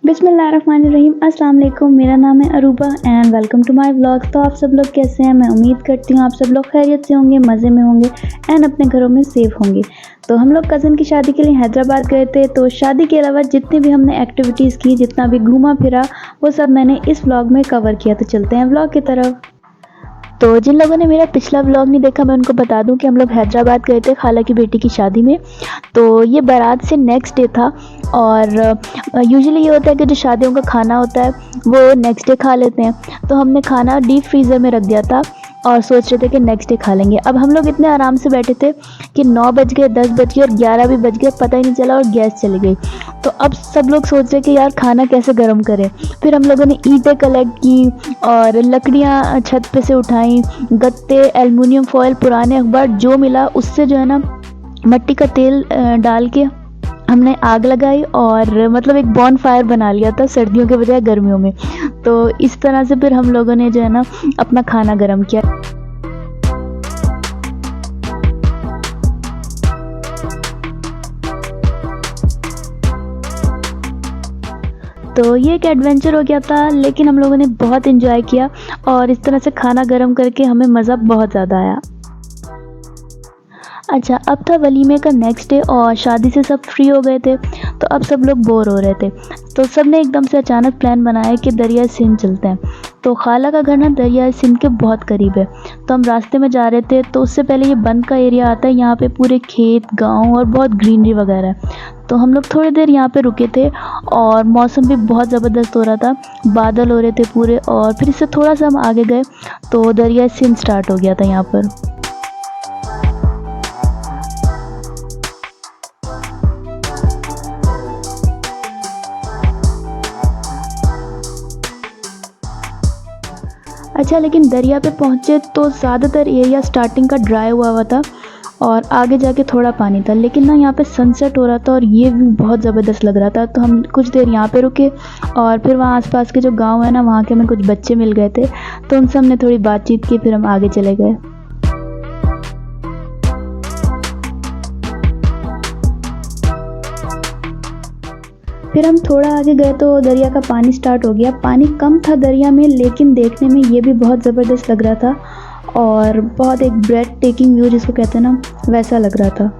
बिस्मिल्लाहिर्रहमानिर्रहीम। अस्सलाम वालेकुम। मेरा नाम है Aruba and welcome to my vlogs. तो आप सब लोग कैसे हैं? मैं उम्मीद करती हूँ आप सब लोग खैरियत से होंगे, मज़े में होंगे एंड अपने घरों में सेफ होंगे। तो हम लोग कज़न की शादी के लिए हैदराबाद गए थे। तो शादी के अलावा जितनी भी हमने एक्टिविटीज़ की, जितना भी घूमा फिरा, वो सब मैंने इस व्लॉग में कवर किया। तो चलते हैं व्लॉग की तरफ। तो जिन लोगों ने मेरा पिछला व्लॉग नहीं देखा, मैं उनको बता दूं कि हम लोग हैदराबाद गए थे खाला की बेटी की शादी में। तो ये बारात से नेक्स्ट डे था और यूजुअली ये होता है कि जो शादियों का खाना होता है वो नेक्स्ट डे खा लेते हैं। तो हमने खाना डीप फ्रीज़र में रख दिया था और सोच रहे थे कि नेक्स्ट डे खा लेंगे। अब हम लोग इतने आराम से बैठे थे कि 9 बज गए, 10 बज गए और 11 भी बज गए, पता ही नहीं चला और गैस चली गई। तो अब सब लोग सोच रहे कि यार खाना कैसे गर्म करें। फिर हम लोगों ने ईंटें कलेक्ट की और लकड़ियाँ छत पे से उठाई, गत्ते, एल्युमिनियम फॉयल, पुराने अखबार, जो मिला उससे जो है ना मिट्टी का तेल डाल के हमने आग लगाई और मतलब एक बॉन फायर बना लिया था सर्दियों के बजाय गर्मियों में। तो इस तरह से फिर हम लोगों ने जो है ना अपना खाना गर्म किया। तो ये एक एडवेंचर हो गया था, लेकिन हम लोगों ने बहुत एंजॉय किया और इस तरह से खाना गर्म करके हमें मज़ा बहुत ज़्यादा आया। अच्छा, अब था वलीमे का नेक्स्ट डे और शादी से सब फ्री हो गए थे। तो अब सब लोग बोर हो रहे थे। तो सब ने एकदम से अचानक प्लान बनाया कि दरिया सिंध चलते हैं। तो खाला का घर ना दरिया सिंध के बहुत करीब है। तो हम रास्ते में जा रहे थे तो उससे पहले ये बंद का एरिया आता है, यहाँ पे पूरे खेत, गांव और बहुत ग्रीनरी वगैरह है। तो हम लोग थोड़ी देर यहाँ पे रुके थे और मौसम भी बहुत ज़बरदस्त हो रहा था, बादल हो रहे थे पूरे। और फिर इससे थोड़ा सा हम आगे गए तो दरिया सिंध स्टार्ट हो गया था यहाँ पर। अच्छा, लेकिन दरिया पे पहुँचे तो ज़्यादातर एरिया स्टार्टिंग का ड्राई हुआ था और आगे जाके थोड़ा पानी था। लेकिन ना यहाँ पे सनसेट हो रहा था और ये व्यू बहुत ज़बरदस्त लग रहा था। तो हम कुछ देर यहाँ पे रुके और फिर वहाँ आसपास के जो गांव है ना, वहाँ के हमें कुछ बच्चे मिल गए थे। तो उनसे हमने थोड़ी बातचीत की, फिर हम आगे चले गए। फिर हम थोड़ा आगे गए तो दरिया का पानी स्टार्ट हो गया। पानी कम था दरिया में, लेकिन देखने में ये भी बहुत ज़बरदस्त लग रहा था और बहुत एक ब्रेथ टेकिंग व्यू जिसको कहते हैं ना, वैसा लग रहा था।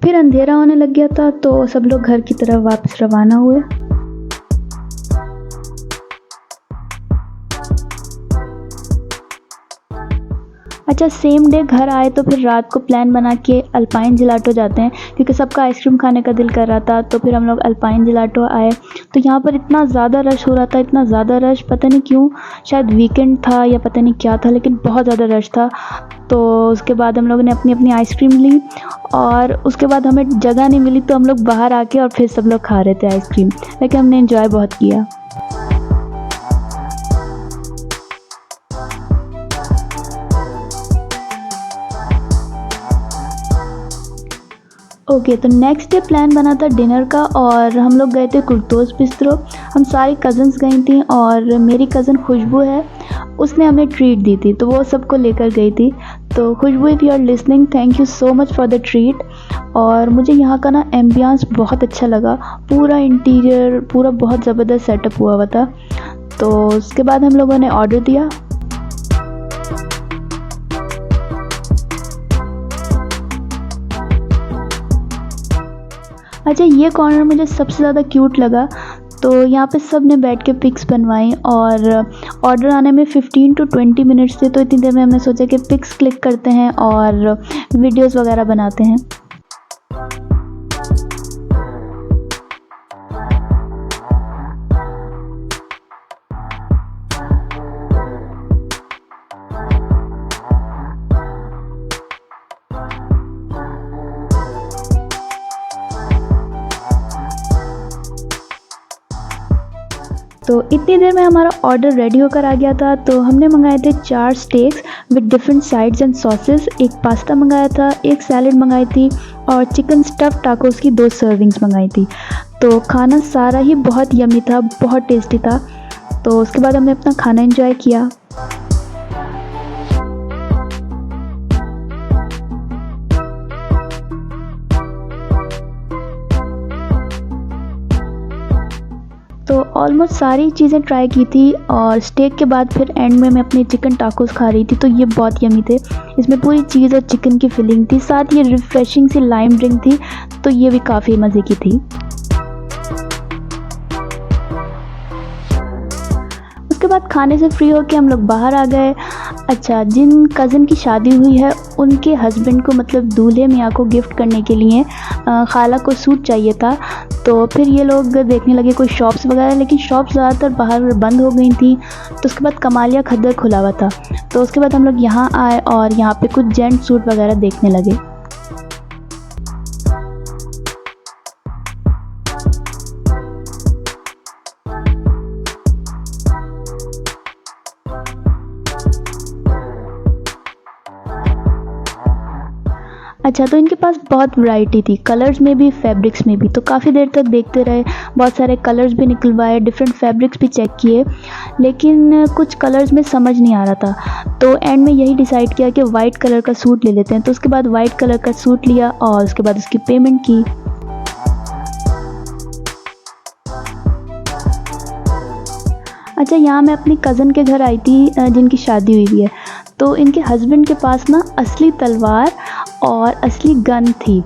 फिर अंधेरा होने लग गया था तो सब लोग घर की तरफ वापस रवाना हुए। अच्छा, सेम डे घर आए तो फिर रात को प्लान बना के अल्पाइन जिलाटो जाते हैं, क्योंकि सबका आइसक्रीम खाने का दिल कर रहा था। तो फिर हम लोग अल्पाइन जिलाटो आए। तो यहाँ पर इतना ज़्यादा रश हो रहा था, इतना ज़्यादा रश, पता नहीं क्यों, शायद वीकेंड था या पता नहीं क्या था, लेकिन बहुत ज़्यादा रश था। तो उसके बाद हम लोगों ने अपनी अपनी आइसक्रीम ली और उसके बाद हमें जगह नहीं मिली तो हम लोग बाहर आके और फिर सब लोग खा रहे थे आइसक्रीम। लेकिन हमने एंजॉय बहुत किया। ओके, तो नेक्स्ट डे प्लान बना था डिनर का और हम लोग गए थे कुर्तोज़ बिस्ट्रो। हम सारी कज़न्स गई थी और मेरी कज़न खुशबू है, उसने हमें ट्रीट दी थी, तो वो सबको लेकर गई थी। तो Khushbu, if you are listening, thank you so much for the treat. और मुझे यहाँ का ना एम्बियंस बहुत अच्छा लगा, पूरा इंटीरियर पूरा बहुत ज़बरदस्त सेटअप हुआ था। तो उसके बाद हम लोगों ने ऑर्डर दिया। अच्छा, ये कॉर्नर मुझे सबसे ज़्यादा क्यूट लगा। तो यहाँ पे सब ने बैठ के पिक्स बनवाई और ऑर्डर आने में 15 टू 20 मिनट्स थे। तो इतनी देर में हमने सोचा कि पिक्स क्लिक करते हैं और वीडियोस वगैरह बनाते हैं। तो इतनी देर में हमारा ऑर्डर रेडी होकर आ गया था। तो हमने मंगाए थे 4 stakes with different sides and sauces, एक पास्ता मंगाया था, एक सैलड मंगाई थी और चिकन स्टफ़ टाकोस की 2 सर्विंग्स मंगाई थी। तो खाना सारा ही बहुत यम्मी था, बहुत टेस्टी था। तो उसके बाद हमने अपना खाना एंजॉय किया। तो ऑलमोस्ट सारी चीज़ें ट्राई की थी और स्टेक के बाद फिर एंड में मैं अपने चिकन टाकोस खा रही थी। तो ये बहुत यम्मी थे। इसमें पूरी चीज़ और चिकन की फिलिंग थी, साथ ये रिफ़्रेशिंग सी लाइम ड्रिंक थी, तो ये भी काफ़ी मज़े की थी। उसके बाद खाने से फ्री होके हम लोग बाहर आ गए। अच्छा, जिन कज़िन की शादी हुई है उनके हस्बैंड को मतलब दूल्हे मियाँ को गिफ्ट करने के लिए खाला को सूट चाहिए था। तो फिर ये लोग देखने लगे कोई शॉप्स वगैरह, लेकिन शॉप्स ज़्यादातर बाहर बंद हो गई थी। तो उसके बाद कमालिया खद्दर खुला हुआ था। तो उसके बाद हम लोग यहाँ आए और यहाँ पे कुछ जेंट सूट वगैरह देखने लगे। अच्छा, तो इनके पास बहुत वैरायटी थी, कलर्स में भी, फैब्रिक्स में भी। तो काफ़ी देर तक देखते रहे, बहुत सारे कलर्स भी निकलवाए, डिफरेंट फैब्रिक्स भी चेक किए, लेकिन कुछ कलर्स में समझ नहीं आ रहा था। तो एंड में यही डिसाइड किया कि वाइट कलर का सूट ले लेते हैं। तो उसके बाद वाइट कलर का सूट लिया और उसके बाद उसकी पेमेंट की। अच्छा, यहाँ मैं अपनी कज़न के घर आई थी जिनकी शादी हुई है। तो इनके हस्बैंड के पास ना असली तलवार और असली गन थी।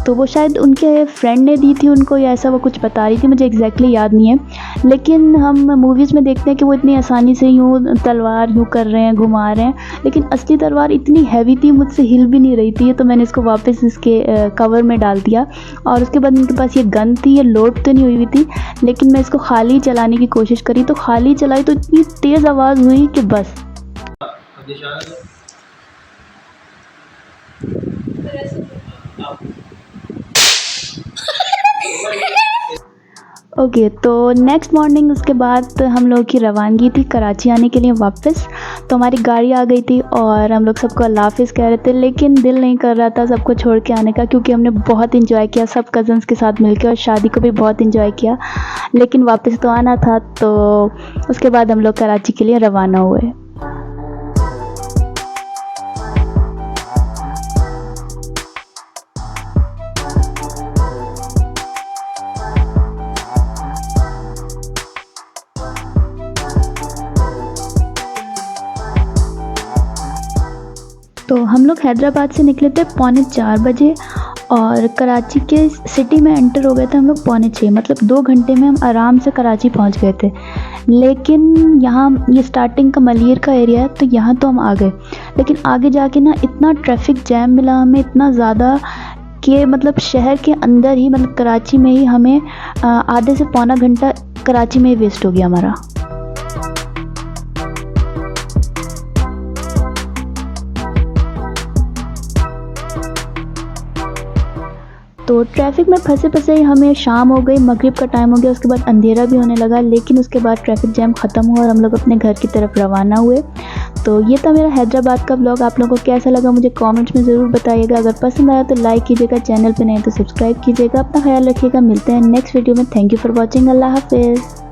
तो वो शायद उनके फ्रेंड ने दी थी उनको, या ऐसा वो कुछ बता रही थी, मुझे एग्जैक्टली याद नहीं है। लेकिन हम मूवीज़ में देखते हैं कि वो इतनी आसानी से यूँ तलवार यूँ कर रहे हैं, घुमा रहे हैं, लेकिन असली तलवार इतनी हैवी थी, मुझसे हिल भी नहीं रही थी। तो मैंने इसको वापस इसके कवर में डाल दिया। और उसके बाद उनके पास ये गन थी, ये लोड तो नहीं हुई थी, लेकिन मैं इसको खाली चलाने की कोशिश करी। तो खाली चलाई तो इतनी तेज़ आवाज़ हुई कि बस। ओके, तो नेक्स्ट मॉर्निंग उसके बाद हम लोग की रवानगी थी कराची आने के लिए वापस। तो हमारी गाड़ी आ गई थी और हम लोग सबको अल्लाह हाफ़िज़ कह रहे थे, लेकिन दिल नहीं कर रहा था सबको छोड़ के आने का, क्योंकि हमने बहुत इंजॉय किया सब कज़न्स के साथ मिलके और शादी को भी बहुत इंजॉय किया। लेकिन वापस तो आना था, तो उसके बाद हम लोग कराची के लिए रवाना हुए। तो हम लोग हैदराबाद से निकले थे 3:45 बजे और कराची के सिटी में एंटर हो गए थे हम लोग 5:45, मतलब 2 घंटे में हम आराम से कराची पहुंच गए थे। लेकिन यहाँ ये स्टार्टिंग का मलियर का एरिया है, तो यहाँ तो हम आ गए, लेकिन आगे जाके ना इतना ट्रैफिक जैम मिला हमें, इतना ज़्यादा कि मतलब शहर के अंदर ही, मतलब कराची में ही हमें आधे से पौना घंटा कराची में ही वेस्ट हो गया हमारा। तो ट्रैफ़िक में फँसे-फँसे ही हमें शाम हो गई, मगरिब का टाइम हो गया, उसके बाद अंधेरा भी होने लगा, लेकिन उसके बाद ट्रैफ़िक जैम ख़त्म हुआ और हम लोग अपने घर की तरफ रवाना हुए। तो ये था मेरा हैदराबाद का व्लॉग। आप लोगों को कैसा लगा मुझे कमेंट्स में ज़रूर बताइएगा। अगर पसंद आया तो लाइक कीजिएगा, चैनल पे नए तो सब्सक्राइब कीजिएगा। अपना ख्याल रखिएगा, मिलते हैं नेक्स्ट वीडियो में। Thank you for watching. अल्लाह हाफ़िज़।